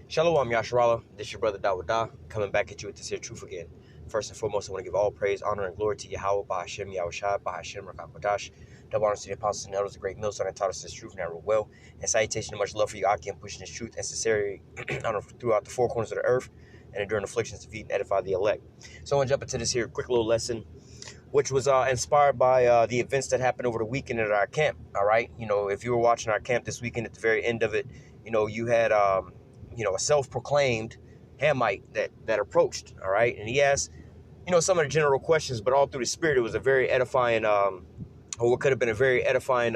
Shalom, Yasharala. This your brother Dawada, coming back at you with this here truth again. First and foremost, I want to give all praise, honor, and glory to Yahweh, Bahashem, Yahushua, Bahashem, Rakakwadash. Double honor to the apostles and elders, the great millstone that taught us this truth and that wrote well. And salutation and much love for you, Aki, and pushing this truth and sincerity throughout the four corners of the earth and enduring afflictions to feed and edify the elect. So I want to jump into this here quick little lesson, which was inspired by the events that happened over the weekend at our camp. All right. If you were watching our camp this weekend, at the very end of it, you had, a self-proclaimed Hamite that approached. All right. And he asked, some of the general questions, but all through the spirit, it was a very edifying, or what could have been a very edifying,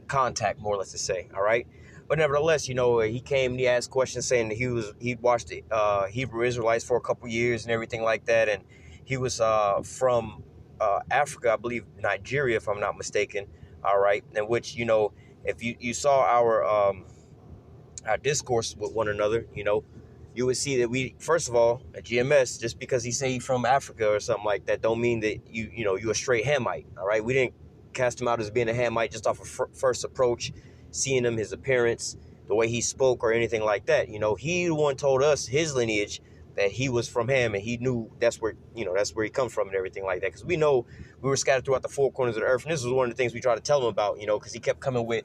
contact, more or less to say. All right. But nevertheless, he came and he asked questions saying that he'd watched the Hebrew Israelites for a couple years and everything like that. And he was from Africa, I believe Nigeria, if I'm not mistaken. All right. In which, if you saw our discourse with one another, you would see that we, first of all, at GMS, just because he say he's from Africa or something like that, don't mean that you're a straight Hamite. All right. We didn't cast him out as being a Hamite just off of first approach, seeing him, his appearance, the way he spoke or anything like that. He the one told us his lineage, that he was from Ham, and he knew that's where he comes from and everything like that. Because we know we were scattered throughout the four corners of the earth. And this was one of the things we tried to tell him about, because he kept coming with,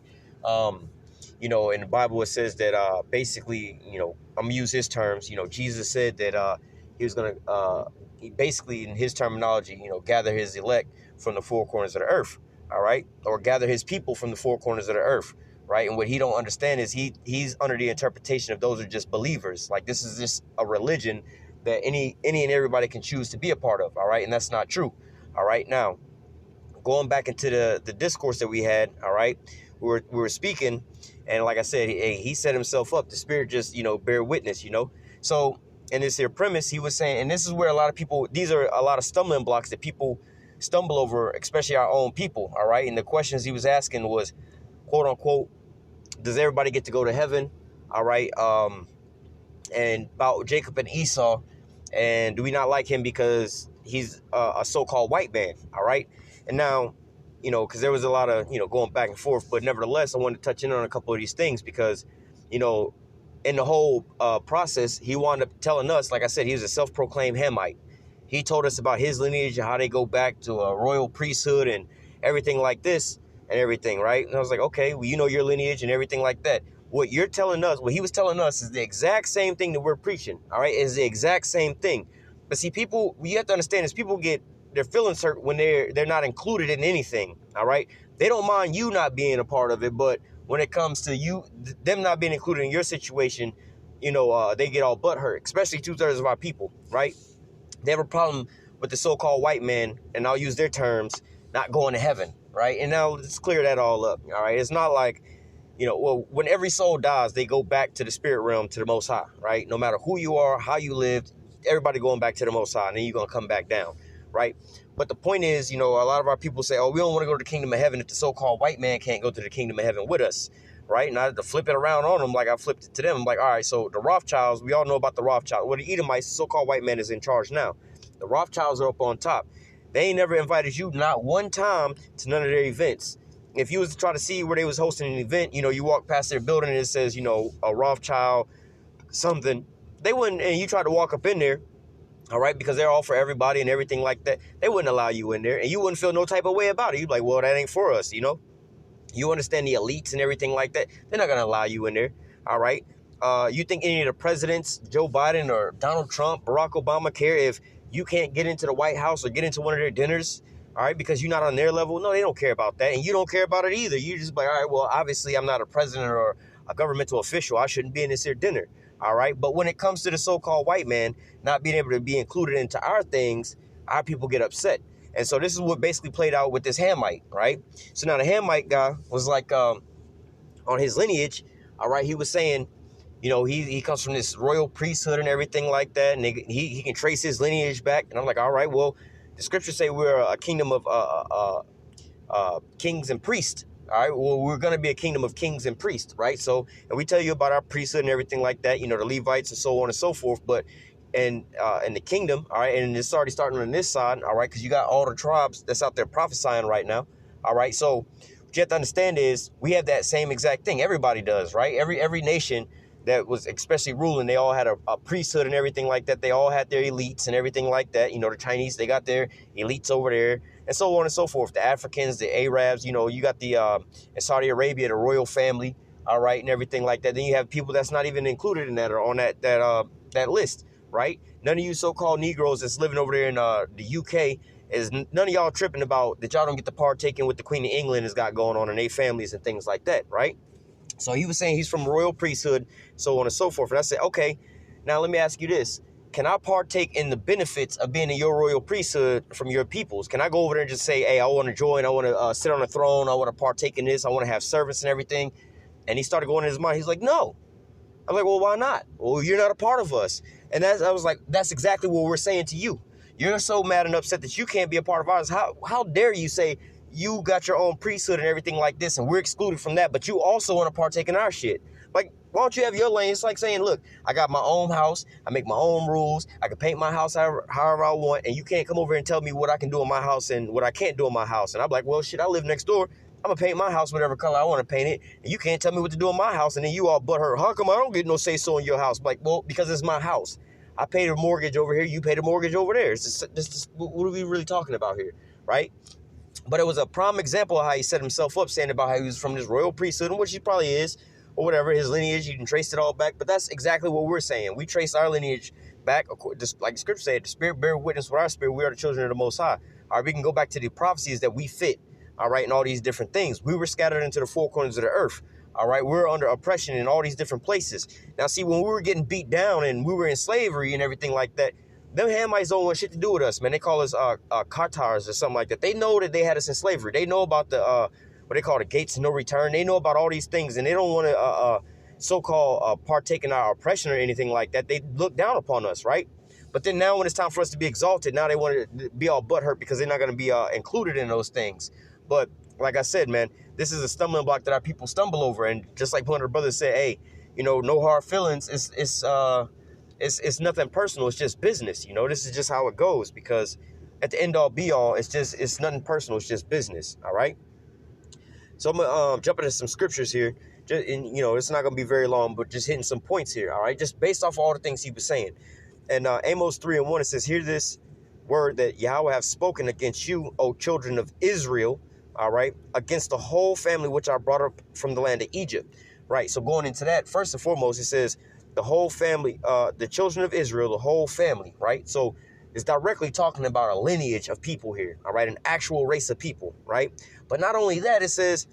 in the Bible, it says that basically, I'm going to use his terms. Jesus said that he was going to, basically in his terminology, gather his elect from the four corners of the earth. All right. Or gather his people from the four corners of the earth. Right. And what he don't understand is he's under the interpretation of those are just believers. Like, this is just a religion that any and everybody can choose to be a part of. All right. And that's not true. All right. Now, going back into the discourse that we had. All right. We were speaking. And like I said, he set himself up. The spirit just, bear witness, So in this here premise, he was saying, and this is where a lot of people, these are a lot of stumbling blocks that people stumble over, especially our own people. All right. And the questions he was asking was, quote unquote, does everybody get to go to heaven? All right. And about Jacob and Esau. And do we not like him because he's a so-called white man? All right. And now, because there was a lot of, going back and forth. But nevertheless, I wanted to touch in on a couple of these things because, in the whole process, he wound up telling us, like I said, he was a self-proclaimed Hamite. He told us about his lineage and how they go back to a royal priesthood and everything like this. And everything, right? And I was like, okay, well, your lineage and everything like that. What he was telling us is the exact same thing that we're preaching, all right? Is the exact same thing. But see, people, you have to understand is people get their feelings hurt when they're not included in anything, all right? They don't mind you not being a part of it, but when it comes to them not being included in your situation, they get all butthurt, especially 2/3 of our people, right? They have a problem with the so-called white man, and I'll use their terms, not going to heaven. Right. And now let's clear that all up. All right. It's not like, when every soul dies, they go back to the spirit realm, to the Most High. Right. No matter who you are, how you lived, everybody going back to the Most High. And then you're going to come back down. Right. But the point is, a lot of our people say, oh, we don't want to go to the kingdom of heaven if the so-called white man can't go to the kingdom of heaven with us. Right. And I had to flip it around on them like I flipped it to them. I'm like, all right, so the Rothschilds, we all know about the Rothschilds. Well, the Edomites, the so-called white man is in charge now. The Rothschilds are up on top. They ain't never invited you not one time to none of their events. If you was to try to see where they was hosting an event, you walk past their building and it says, a Rothschild something. They wouldn't, and you try to walk up in there, all right, because they're all for everybody and everything like that. They wouldn't allow you in there, and you wouldn't feel no type of way about it. You'd be like, well, that ain't for us, You understand the elites and everything like that. They're not going to allow you in there, all right? You think any of the presidents, Joe Biden or Donald Trump, Barack Obama, care if you can't get into the White House or get into one of their dinners, all right, because you're not on their level? No, they don't care about that. And you don't care about it either. You just like, all right, well, obviously I'm not a president or a governmental official. I shouldn't be in this here dinner, all right? But when it comes to the so-called white man not being able to be included into our things, our people get upset. And so this is what basically played out with this Hamite, right? So now the Hamite guy was like, on his lineage, all right, he was saying, he comes from this royal priesthood and everything like that, and he can trace his lineage back. And I'm like, all right, well, the scriptures say we're a kingdom of kings and priests. All right, well, we're going to be a kingdom of kings and priests, right? So, and we tell you about our priesthood and everything like that, the Levites and so on and so forth. But in the kingdom, all right, and it's already starting on this side, all right, because you got all the tribes that's out there prophesying right now, all right. So What you have to understand is we have that same exact thing. Everybody does, right? Every nation that was especially ruling, they all had a priesthood and everything like that. They all had their elites and everything like that. You know, the Chinese, they got their elites over there, and so on and so forth. The Africans, the Arabs, you know, you got the in Saudi Arabia, the royal family, all right, and everything like that. Then you have people that's not even included in that or on that list, right? None of you so-called Negroes that's living over there in the UK is none of y'all tripping about that y'all don't get to partake in what the Queen of England has got going on in their families and things like that, right? So he was saying he's from royal priesthood, so on and so forth. And I said, okay, now let me ask you this. Can I partake in the benefits of being in your royal priesthood from your peoples? Can I go over there and just say, hey, I want to join, I want to sit on the throne, I want to partake in this, I want to have servants and everything? And he started going in his mind. He's like, no. I'm like, well, why not? Well, you're not a part of us. And I was like, that's exactly what we're saying to you. You're so mad and upset that you can't be a part of ours. How dare you say you got your own priesthood and everything like this, and we're excluded from that, but you also want to partake in our shit? Like, why don't you have your lane? It's like saying, look, I got my own house. I make my own rules. I can paint my house however I want, and you can't come over and tell me what I can do in my house and what I can't do in my house. And I'm like, well, shit, I live next door. I'm going to paint my house whatever color I want to paint it, and you can't tell me what to do in my house, and then you all butthurt. How come I don't get no say-so in your house? I'm like, well, because it's my house. I paid a mortgage over here. You paid a mortgage over there. It's just, what are we really talking about here, right? But it was a prime example of how he set himself up, saying about how he was from this royal priesthood, which he probably is, or whatever, his lineage. You can trace it all back. But that's exactly what we're saying. We trace our lineage back, just like the scripture said, the spirit bear witness with our spirit. We are the children of the Most High. All right, we can go back to the prophecies that we fit, all right, and all these different things. We were scattered into the four corners of the earth. All right, we're under oppression in all these different places. Now, see, when we were getting beat down and we were in slavery and everything like that, them Hamites don't want shit to do with us, man. They call us Qatars or something like that. They know that they had us in slavery. They know about the what they call the gates of no return. They know about all these things, and they don't want to so-called partake in our oppression or anything like that. They look down upon us, right? But then now when it's time for us to be exalted, now they want to be all butthurt because they're not going to be included in those things. But like I said, man, this is a stumbling block that our people stumble over. And just like one of the brothers said, hey, you know, no hard feelings. It's nothing personal. It's just business. You know, this is just how it goes, because at the end all be all, it's nothing personal. It's just business. All right. So I'm gonna jump into some scriptures here. And, you know, it's not gonna be very long, but just hitting some points here. All right, just based off all the things he was saying. And Amos 3:1, it says, "Hear this word that Yahweh have spoken against you, O children of Israel." All right, against the whole family which I brought up from the land of Egypt. Right. So going into that, first and foremost, it says the whole family, the children of Israel, the whole family. Right. So it's directly talking about a lineage of people here. All right, an actual race of people. Right. But not only that, it says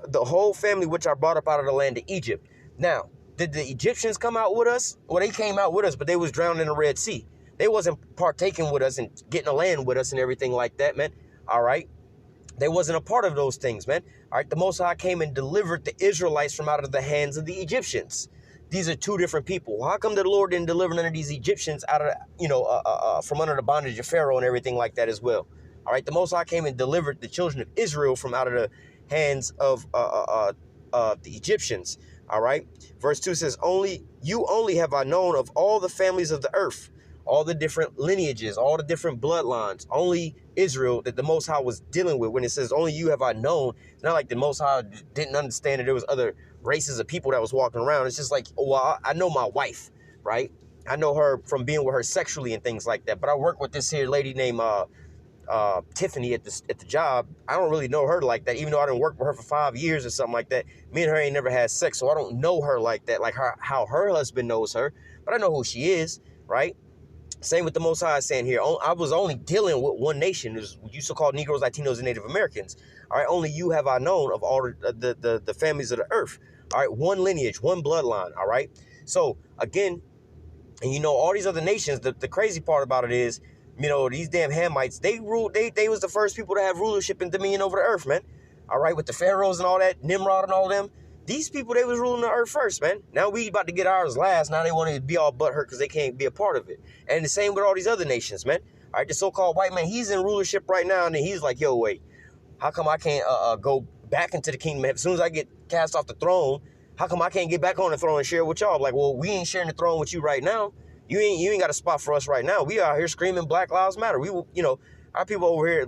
the whole family which I brought up out of the land of Egypt. Now, did the Egyptians come out with us? Well, they came out with us, but they was drowned in the Red Sea. They wasn't partaking with us and getting a land with us and everything like that, man. All right. They wasn't a part of those things, man. All right. The Most High came and delivered the Israelites from out of the hands of the Egyptians. These are two different people. How come the Lord didn't deliver none of these Egyptians out of, from under the bondage of Pharaoh and everything like that as well? All right. The Most High came and delivered the children of Israel from out of the hands of the Egyptians. All right. Verse 2 says, only have I known of all the families of the earth, all the different lineages, all the different bloodlines, only Israel that the Most High was dealing with. When it says only you have I known, it's not like the Most High didn't understand that there was other races of people that was walking around. It's just like, well, I know my wife, right? I know her from being with her sexually and things like that. But I work with this here lady named Tiffany at the job. I don't really know her like that, even though I didn't work with her for 5 years or something like that. Me and her ain't never had sex, so I don't know her like that, like how her husband knows her. But I know who she is, right? Same with the Most High saying here, I was only dealing with one nation. It was you so-called Negroes, Latinos, and Native Americans. All right, only you have I known of all the families of the earth. All right, one lineage, one bloodline. All right. So again, and you know, all these other nations, the crazy part about it is, you know, these damn Hamites, they ruled, they was the first people to have rulership and dominion over the earth, man. All right, with the pharaohs and all that, Nimrod and all them. These people, they was ruling the earth first, man. Now we about to get ours last. Now they want to be all butthurt because they can't be a part of it. And the same with all these other nations, man. All right, the so-called white man, he's in rulership right now, and then he's like, yo, wait, how come I can't go back into the kingdom? As soon as I get cast off the throne, how come I can't get back on the throne and share with y'all? I'm like, well, we ain't sharing the throne with you right now. You ain't got a spot for us right now. We out here screaming Black Lives Matter. We, you know, our people over here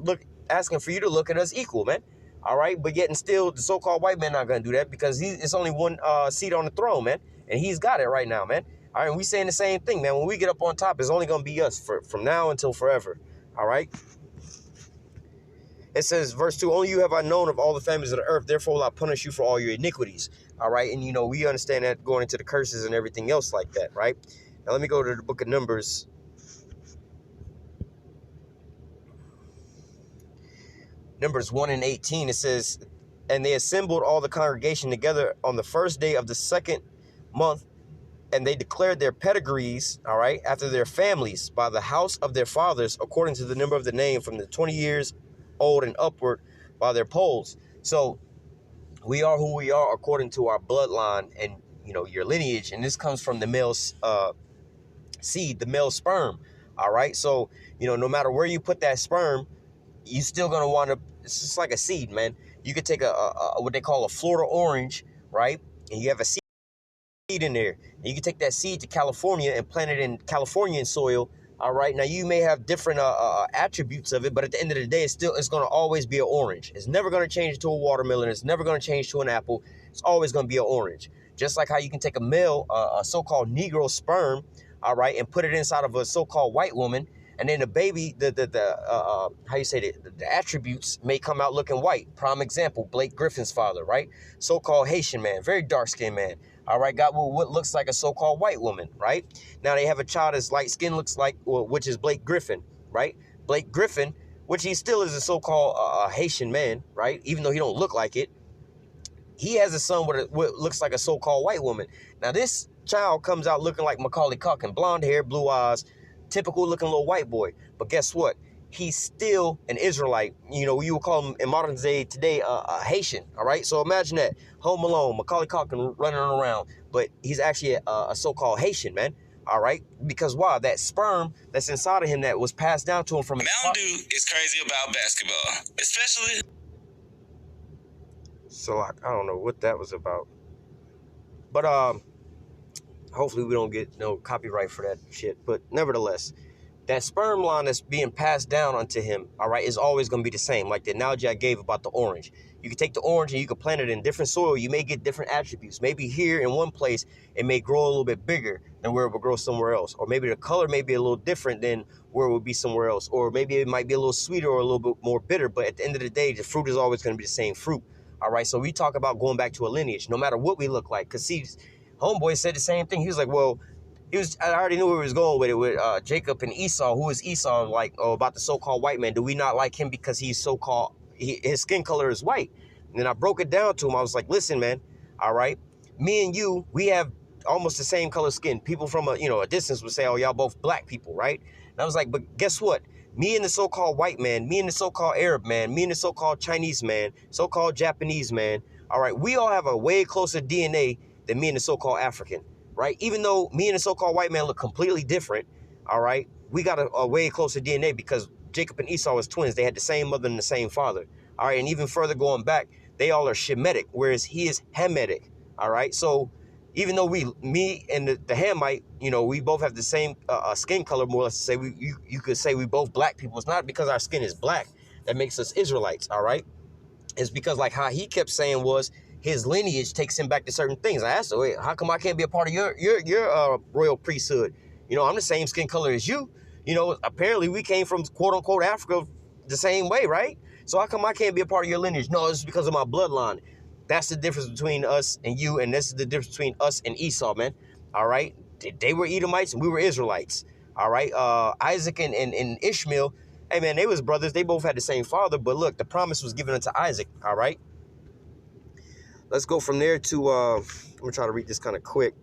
asking for you to look at us equal, man. All right, but yet and still, the so-called white man not gonna do that because it's only one seat on the throne, man, and he's got it right now, man. All right, we saying the same thing, man. When we get up on top, it's only gonna be us from now until forever. All right. It says, verse 2, only you have I known of all the families of the earth, therefore will I punish you for all your iniquities. All right, and we understand that going into the curses and everything else like that, right? Now let me go to the book of Numbers. Numbers 1:18, it says, and they assembled all the congregation together on the first day of the second month, and they declared their pedigrees, all right, after their families, by the house of their fathers, according to the number of the name, from the 20 years old and upward, by their polls. So we are who we are according to our bloodline and, your lineage. And this comes from the male seed, the male sperm. All right. So, no matter where you put that sperm, you still going to want to, it's just like a seed, man. You could take a what they call a Florida orange, right? And you have a seed in there. And you can take that seed to California and plant it in Californian soil. All right. Now you may have different attributes of it, but at the end of the day, it's going to always be an orange. It's never going to change to a watermelon. It's never going to change to an apple. It's always going to be an orange. Just like how you can take a male, a so-called Negro sperm, all right, and put it inside of a so-called white woman, and then the baby, how you say the attributes may come out looking white. Prime example, Blake Griffin's father, right? So-called Haitian man, very dark-skinned man. All right, got what looks like a so-called white woman, right? Now they have a child as light skin looks like, which is Blake Griffin, right? Blake Griffin, which he still is a so-called Haitian man, right? Even though he don't look like it, he has a son with what looks like a so-called white woman. Now this child comes out looking like Macaulay Culkin, blonde hair, blue eyes, typical looking little white boy. But guess what? He's still an Israelite. You would call him in modern day today a Haitian. All right. So imagine that. Home Alone, Macaulay Culkin running around, but he's actually a so-called Haitian, man. All right. Because why? That sperm that's inside of him that was passed down to him from Mountain Dew is crazy about basketball, especially. So I don't know what that was about, but hopefully we don't get no copyright for that shit. But nevertheless, that sperm line that's being passed down unto him, all right, is always going to be the same. Like the analogy I gave about the orange. You can take the orange and you can plant it in different soil. You may get different attributes. Maybe here in one place, it may grow a little bit bigger than where it will grow somewhere else. Or maybe the color may be a little different than where it would be somewhere else. Or maybe it might be a little sweeter or a little bit more bitter. But at the end of the day, the fruit is always going to be the same fruit. All right, so we talk about going back to a lineage, no matter what we look like. Because see, homeboy said the same thing. He was like, well, I already knew where he was going with it, with Jacob and Esau. Who is Esau? Like, about the so-called white man. Do we not like him because he's so-called, his skin color is white? And then I broke it down to him. I was like, listen, man, all right, me and you, we have almost the same color skin. People from a distance would say, oh, y'all both black people, right? And I was like, but guess what? Me and the so-called white man, me and the so-called Arab man, me and the so-called Chinese man, so-called Japanese man, all right, we all have a way closer DNA than me and the so-called African, right? Even though me and the so-called white man look completely different, all right, we got a way closer DNA because Jacob and Esau was twins. They had the same mother and the same father, all right? And even further going back, they all are Shemitic, whereas he is Hamitic, all right? So even though me and the Hamite, we both have the same skin color, more or less to say, you could say we both black people. It's not because our skin is black that makes us Israelites, all right? It's because like how he kept saying was his lineage takes him back to certain things. I asked him, wait, how come I can't be a part of your royal priesthood? I'm the same skin color as you. Apparently we came from quote unquote Africa the same way, right? So how come I can't be a part of your lineage? No, it's because of my bloodline. That's the difference between us and you, and this is the difference between us and Esau, man. All right? They were Edomites and we were Israelites. All right? Isaac and Ishmael, hey, man, they was brothers. They both had the same father, but look, the promise was given unto Isaac, all right? Let's go from there to, I'm going to try to read this kind of quick.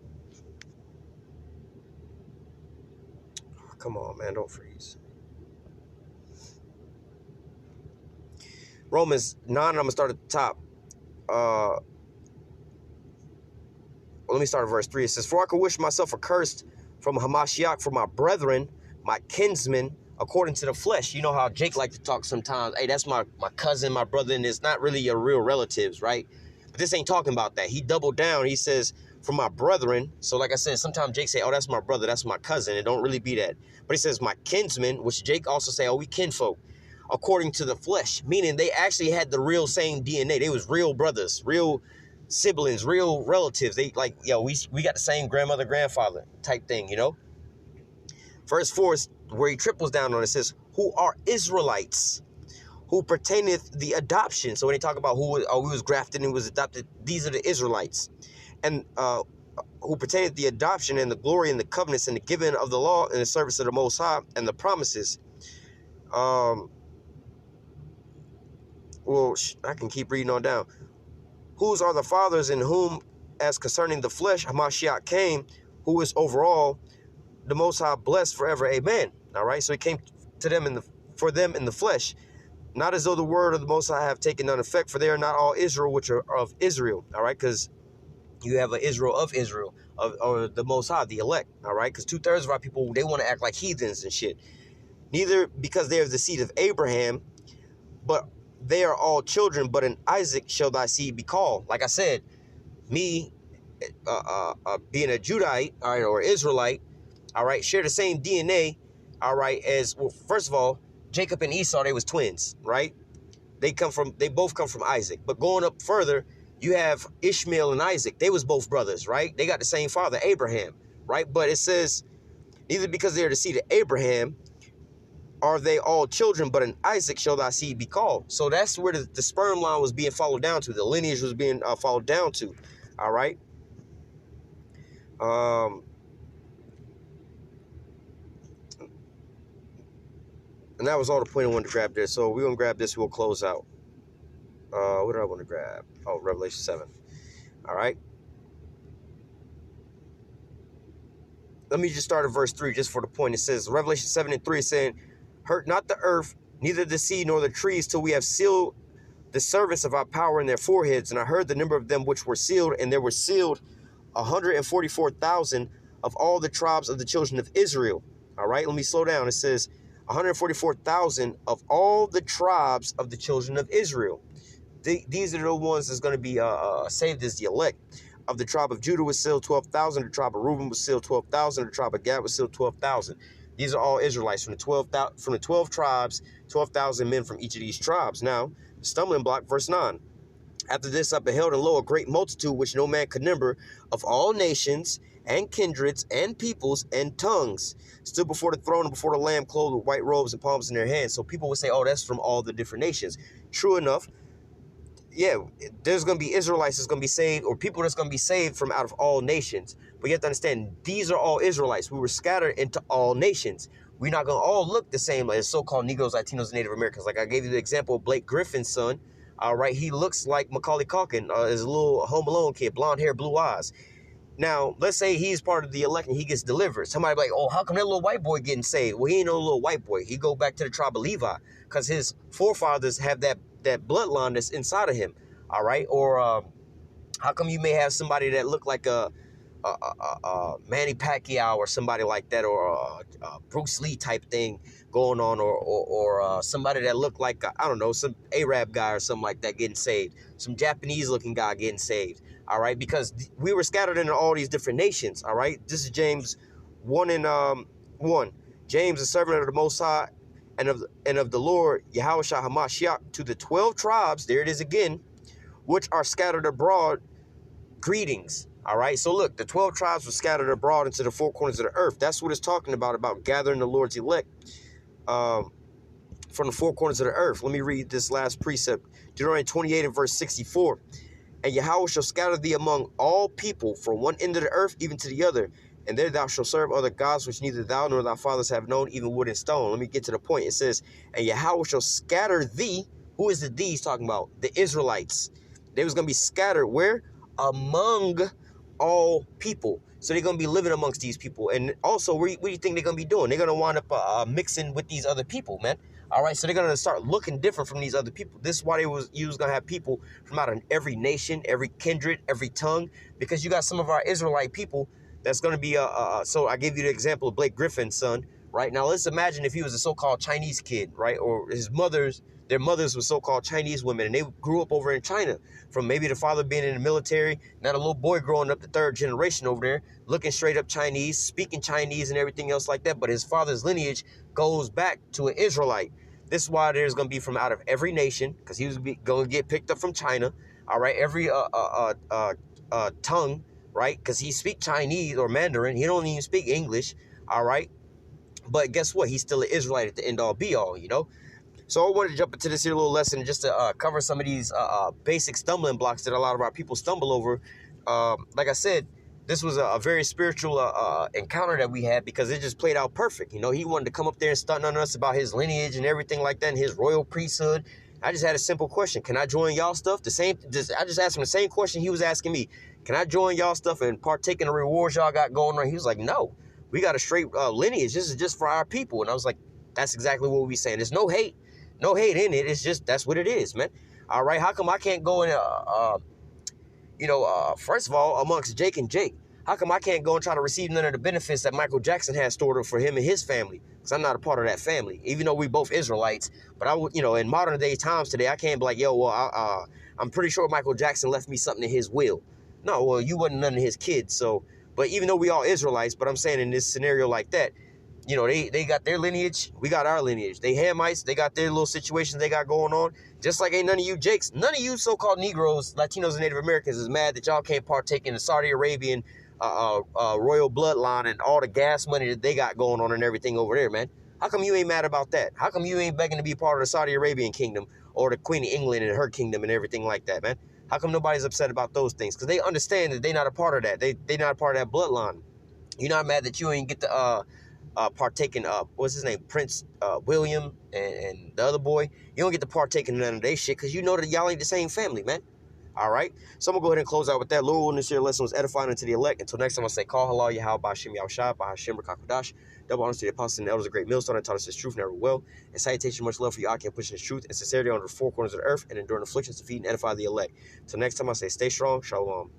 Come on, man, don't freeze. Romans 9, I'm going to start at the top. Let me start at verse 3. It says, for I could wish myself accursed from Hamashiach for my brethren, my kinsmen, according to the flesh. You know how Jake like to talk sometimes. Hey, that's my cousin, my brother, and it's not really your real relatives, right? But this ain't talking about that. He doubled down. He says, for my brethren. So like I said, sometimes Jake say, oh, that's my brother, that's my cousin. It don't really be that. But he says, my kinsmen, which Jake also say, oh, we kinfolk. according to the flesh, meaning they actually had the real same DNA. They was real brothers, real siblings, real relatives. They like, yo, we got the same grandmother, grandfather type thing, you know? Verse 4 is where he triples down on it, says, who are Israelites, who pertaineth the adoption. So when they talk about who was grafted and was adopted, these are the Israelites. And who pertaineth the adoption and the glory and the covenants and the giving of the law and the service of the Most High and the promises. Well, I can keep reading on down. Whose are the fathers, in whom, as concerning the flesh, Hamashiach came, who is over all, the Most High blessed forever. Amen. All right. So he came to them for them in the flesh, not as though the word of the Most High have taken none effect, for they are not all Israel which are of Israel. All right, because you have an Israel of Israel, or the Most High, the elect. All right, because 2/3 of our people, they want to act like heathens and shit. Neither because they are the seed of Abraham, but they are all children. But in Isaac shall thy seed be called. Like I said, me being a Judite, all right, or Israelite, all right, share the same DNA, all right, as, well, first of all, Jacob and Esau, they was twins, right? They both come from Isaac. But going up further, you have Ishmael and Isaac. They was both brothers, right? They got the same father, Abraham, right? But it says, neither because they are the seed of Abraham are they all children, but in Isaac shall thy seed be called. So that's where the sperm line was being followed down to. The lineage was being followed down to, all right? And that was all the point I wanted to grab there. So we're going to grab this. We'll close out. What did I want to grab? Oh, Revelation 7. All right. Let me just start at verse 3 just for the point. It says, Revelation 7:3 is saying, hurt not the earth, neither the sea nor the trees, till we have sealed the service of our power in their foreheads. And I heard the number of them which were sealed, and there were sealed 144,000 of all the tribes of the children of Israel. All right, let me slow down. It says 144,000 of all the tribes of the children of Israel. These are the ones that's going to be saved as the elect. Of the tribe of Judah was sealed 12,000. The tribe of Reuben was sealed 12,000. The tribe of Gad was sealed 12,000. These are all Israelites from the 12 tribes, 12,000 men from each of these tribes. Now, the stumbling block, verse 9. After this I beheld, and lo, a great multitude which no man could number, of all nations and kindreds and peoples and tongues, stood before the throne and before the Lamb, clothed with white robes and palms in their hands. So people would say, oh, that's from all the different nations. True enough. Yeah, there's going to be Israelites that's going to be saved, or people that's going to be saved from out of all nations. But you have to understand, these are all Israelites. We were scattered into all nations. We're not going to all look the same as so-called Negroes, Latinos, and Native Americans. Like I gave you the example of Blake Griffin's son. All right, he looks like Macaulay Culkin, as a little Home Alone kid, blonde hair, blue eyes. Now, let's say he's part of the elect and he gets delivered. Somebody be like, oh, how come that little white boy getting saved? Well, he ain't no little white boy. He go back to the tribe of Levi because his forefathers have that bloodline that's inside of him. All right. Or how come you may have somebody that look like a Manny Pacquiao or somebody like that, or a Bruce Lee type thing going on, or somebody that looked like, I don't know, some Arab guy or something like that getting saved, some Japanese looking guy getting saved. All right, because we were scattered into all these different nations. All right, this is James 1:1. James, the servant of the Most High and of the Lord Yahushua Hamashiach, to the 12 tribes, there it is again, which are scattered abroad, greetings. All right, so look, the 12 tribes were scattered abroad into the four corners of the earth. That's what it's talking about gathering the Lord's elect from the four corners of the earth. Let me read this last precept. Deuteronomy 28 and verse 64. And Yahweh shall scatter thee among all people from one end of the earth even to the other. And there thou shalt serve other gods which neither thou nor thy fathers have known, even wood and stone. Let me get to the point. It says, and Yahweh shall scatter thee. Who is the thee he's talking about? The Israelites. They was going to be scattered where? Among all people. So they're going to be living amongst these people. And also, what do you think they're going to be doing? They're going to wind up mixing with these other people, man. All right, so they're going to start looking different from these other people. This is why you was going to have people from out of every nation, every kindred, every tongue, because you got some of our Israelite people that's going to be, so I gave you the example of Blake Griffin's son, right? Now, let's imagine if he was a so-called Chinese kid, right? Or their mothers were so-called Chinese women, and they grew up over in China, from maybe the father being in the military, now the little boy growing up, the third generation over there, looking straight up Chinese, speaking Chinese and everything else like that, but his father's lineage goes back to an Israelite. This is why there's going to be from out of every nation, because he was going to get picked up from China. All right, every tongue, right? Because he speak Chinese or Mandarin. He don't even speak English. All right, but guess what? He's still an Israelite at the end all be all, you know. So I wanted to jump into this here little lesson just to cover some of these basic stumbling blocks that a lot of our people stumble over. Like I said, this was a very spiritual encounter that we had because it just played out perfect. You know, he wanted to come up there and stunt on us about his lineage and everything like that and his royal priesthood. I just had a simple question. Can I join y'all stuff? I just asked him the same question he was asking me. Can I join y'all stuff and partake in the rewards y'all got going on? He was like, no, we got a straight lineage. This is just for our people. And I was like, that's exactly what we saying. There's no hate. No hate in it. It's just, that's what it is, man. All right. How come I can't go and, first of all, amongst Jake and Jake, how come I can't go and try to receive none of the benefits that Michael Jackson has stored up for him and his family? Because I'm not a part of that family, even though we both Israelites. But I would, in modern day times today, I can't be like, yo, well, I'm pretty sure Michael Jackson left me something in his will. No, well, you wasn't none of his kids. So, but even though we all Israelites, but I'm saying in this scenario like that, they got their lineage, we got our lineage. They Hamites, they got their little situations they got going on. Just like ain't none of you Jakes, none of you so-called Negroes, Latinos, and Native Americans is mad that y'all can't partake in the Saudi Arabian royal bloodline and all the gas money that they got going on and everything over there, man. How come you ain't mad about that? How come you ain't begging to be part of the Saudi Arabian kingdom or the Queen of England and her kingdom and everything like that, man? How come nobody's upset about those things? Because they understand that they not a part of that. They not a part of that bloodline. You're not mad that you ain't get to partake in, what's his name, Prince William and the other boy. You don't get to partake in none of their shit because you know that y'all ain't the same family, man. All right? So I'm going to go ahead and close out with that. Lord, this year lesson was edifying unto the elect. Until next time, I say, call halal Yahweh, Bashim Yahushua, Bahashim Rakakodash. Double honors to the apostles and elders of great millstone that taught us his truth, never will. And salutation, much love for you, I can push his truth and sincerity under the four corners of the earth and enduring afflictions to feed and edify the elect. Until next time, I say, stay strong. Shalom.